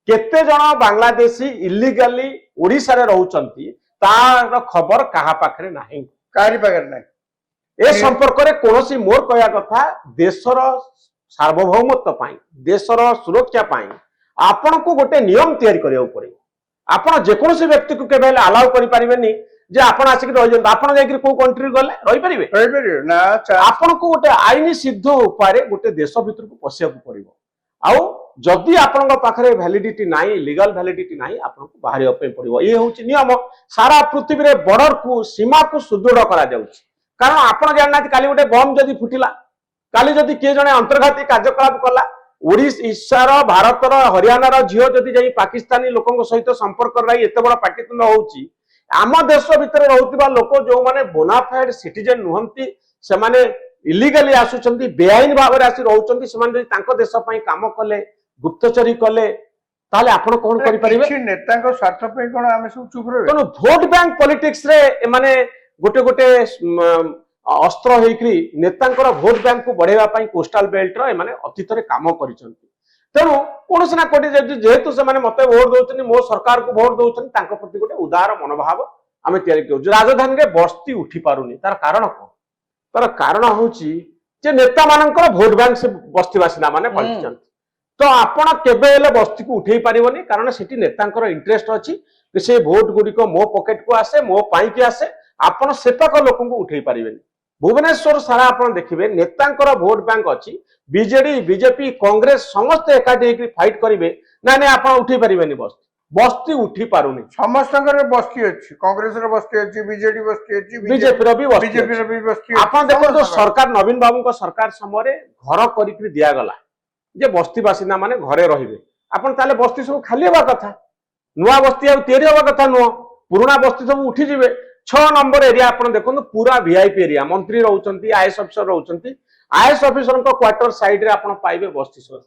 केते जन बांग्लादेशी इलीगली ओडिशा रे रहउचंती तार खबर कहा पाखरे नाही कारी पाखरे नाही ए संपर्क रे कोनोसी मोर कहया कथा देशर सार्वभौमत्व पाई देशर सुरक्षा पाई आपण को गोटे नियम तैयारी करिया पड़े आपण जे कोनोसी व्यक्ति को केबे अलाउ करि परिबेनी जे आपण आसिक रहि जंत आपण जाय को कंट्री गले रहि परिबे ना आपण को गोटे आईनी सिद्ध उपाय गोटे देश भीतर को पसिया को पड़िबो आउ जदि आपण पाखरे वैलिडिटी नाही लीगल वैलिडिटी नाही आपण को बाहर पे पड़िबो ये होची नियम सारा पृथ्वी रे बॉर्डर को सीमा को सुदृढ़ करा जाउची कारण आपण जानना काली गोटे बम जदि फुटिला काली जदि के जने अंतर्घाती कार्यकलाप कला ओडिशार भारतर हरियाणार झियो जदि जाई पाकिस्तानी लोकन सहित संपर्क रही एते बड़ पाटितुंड होउची आम देश भितर रहउतिबा लोक जो माने बोनाफाइड सिटीजन नुहंती से माने इलीगली आसुचंती बेआईन भाव आसी रहउचंती से माने तांको देश पई काम कले गुप्तचरी कले ताले आपण कोन करि परिबे कि नेता को स्वार्थ पे कोन आमे सब चुप रहबे कोन वोट बैंक पॉलिटिक्स रे माने गोटे गोटे अस्त्र हेकरी नेतांकर वोट बैंक को बढ़ेवा पई कोस्टल बेल्ट रो माने अतीत रे काम करिसंती तेणु कौन ना कोटी जेहेतु से मत भोट दौरान मो सरकार को भोट दौरान प्रति गोटे उदार मनोभाव आम या राजधानी में बस्ती उठी पारुनी तार कारण कौन तार कारण हूँ नेता मान भोट बैंक से बस्ती बासिंदा माने पलटि तो आपण केबे बस्ती को उठे पारिबनी कारण सेठी नेतांकर इंटरेस्ट अच्छी से भोट गुड़िक मो पॉकेट को आसे मो पाई की आसे आपण सेपाक लोक उठे पारिबेनी भुवनेश्वर सारा आपण देखिबे नेतांकर भोट बैंक अच्छी बीजेडी बीजेपी कांग्रेस समस्त एकाठी होकर फाइट करेंगे ना ना आप उठी पारे बस्ती बस्ती उठी पारुनी समस्त बस्ती अच्छी कांग्रेस बस्ती अच्छी बीजेडी बस्ती अच्छी बीजेपी बस्ती आप देखो सरकार नवीन बाबू सरकार समय घर कर दिगला जे बस्ती बासिंदा माने घरे रहिबे आपण ताले बस्ती सब खाली हवा कथा नुआ बस्ती आ तैयारी हवा कथा नुह पुराना बस्ती सब उठी जिवे 6 नंबर एरिया आपण देखो पूरा वीआईपी एरिया मंत्री रहउचंती आईएएस अफसर रहउचंती आईएएस ऑफिसर को क्वार्टर साइड रे आपण पाइबे बस्ती सब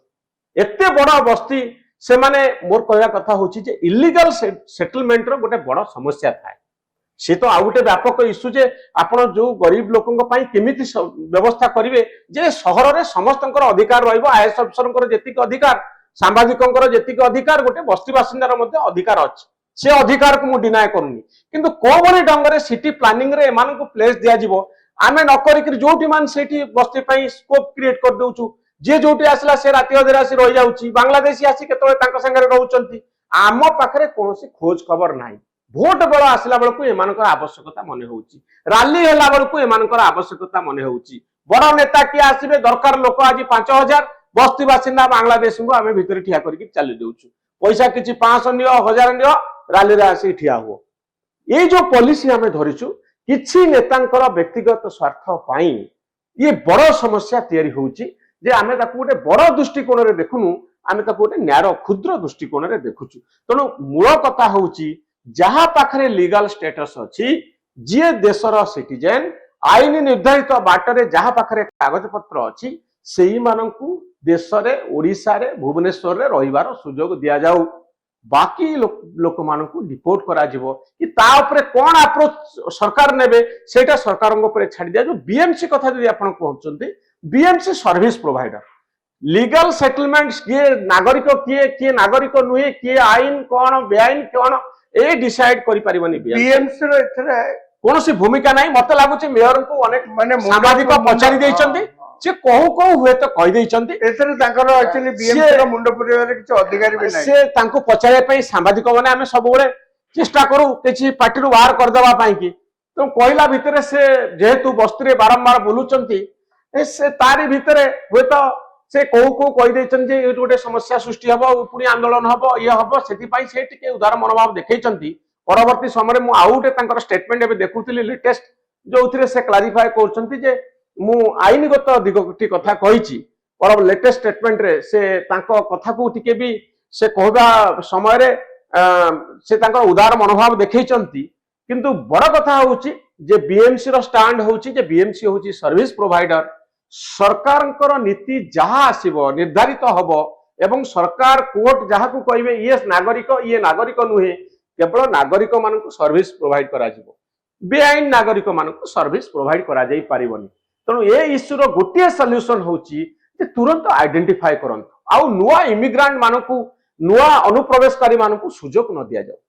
एते बड़ बस्ती से माने मोर कहया कथा होची जे इलीगल सेटलमेंट रो गोटे बड़ समस्या थाए से तो आ गोटे व्यापक इश्यू जे आपण जो गरीब लोकन पई केमिति व्यवस्था करिवे जे शहर रे समस्तनकर अधिकार रहइबो आईएएस ऑफिसरनकर जेतिक अधिकार सांबादिकनकर जेतिक अधिकार गोटे बस्ती बासिंदार मध्ये अधिकार अछि से अधिकार को मु डिनाय करूनी किंतु कोबरी ढंग रे सिटी प्लानिंग रे एमान को प्लेस दिया जिवो आमे न करिक जोटी मान सेठी बस्ती पई स्कोप क्रिएट कर दउचु जे जोटी आसला से राति अधेर आसी रहि जाउची बांग्लादेशी आसी केतले तांका संगे रहउचंती आम पाखरे कोनोसी खोज खबर नाही भोट बेला आसला बेलकु एमानकर आवश्यकता मने होउची रैली होला बेलकु एमानकर आवश्यकता मने होउची बड़ नेता की आसीबे दरकार लोक आज 5000 बस्ती बासिंदा बांग्लादेश को आमे भीतर ठिया करिक चली देउचु पैसा किछि 500 नियो 1000 नियो रैली रे आसी ठिया हो ये जो पॉलिसी आमे धरिचु किछि नेतांकर व्यक्तिगत स्वार्थ पाई ये बड़ समस्या तैयारी होउची जे आमे ताकू गोटे बड़ दृष्टिकोण रे देखुनु आमे ताकू गोटे न्यारो क्षुद्र दृष्टिकोण रे देखुचु तणु मूल कथा होउची जहा पाखरे लीगल स्टेटस अछि जे देशर सिटीजन आईन निर्धारित बाटरे जहा पाखरे कागज पत्र अछि सेही माननकू देश रे ओडिसा रे भुवनेश्वर रे रहिबार सुयोग दिया जाऊ बाकी लोक मानकू डिपोर्ट करा जिवो कि ता ऊपर कोन अप्रोच सरकार नेबे सेटा सरकारन ऊपर छाडी दिया जो बीएमसी कथा जदि आपण कहउचंती BMC service provider legal settlements किए नागरिक किए नागरिक नुहे किए आईन कोन बेआईन कोन ए डिसाइड करि परिबनी बीएमसी रो एथरे कोनोसी भूमिका नाही मते लागुची मेयर को अनेक माने सामाजिक पचारि दैचंती से कहू कहू हुए तो कहि दैचंती एथरे ताकर एक्चुअली बीएमसी रो मुंड पुरेबारे किछ अधिकारी भी नाही से तांको पचारे पई सामाजिक माने हमें सब बेले चेष्टा करू किछि पार्टी रो बाहर कर देबा पई कि तो कोइला भितरे से जेहेतु बस्ती रे बारंबार बोलुचंती से तारी भितरे हुए तो से कहू कहू कहि दैचंती ए गोटे समस्या सृष्टि हबो पुनी आंदोलन हबो ये हबो सेति पई से टिके उदार मनोभाव देखैचंती परवर्ती समय मु आउटे तांकर स्टेटमेंट एबे देखुतिली लेटेस्ट जोथिरे से क्लारिफाई करचंती जे मु आईनगत दिगटी कथा कहिची पर लेटेस्ट स्टेटमेंट रे से तांको कथा को टिके भी से कहबा समय रे से तांकर उदार मनोभाव देखैचंती किंतु बड़ कथा होउची जे बीएमसी रो स्टैंड होउची जे बीएमसी होउची सर्विस प्रोवाइडर सरकारंकर नीति जहा आसीबो निर्धारित हबो एवं सरकार कोर्ट जहा को कहिबे ये नागरिक नुहे केवल नागरिक मानक सर्विस प्रोवाइड करा जिवो बेआईन नागरिक मानक सर्विस प्रोवाइड करा जाई पारिबनी तणु ए इश्यू रो गोटे सॉल्यूशन होउची जे तुरंत आइडेंटिफाई करंतु आउ नुआ इमिग्रेंट मानकू ନୂଆ ଅନୁପ୍ରବେଶକାରୀ ମାନଙ୍କୁ ସୁଯୋଗ ନ ଦିଆଯାଉ।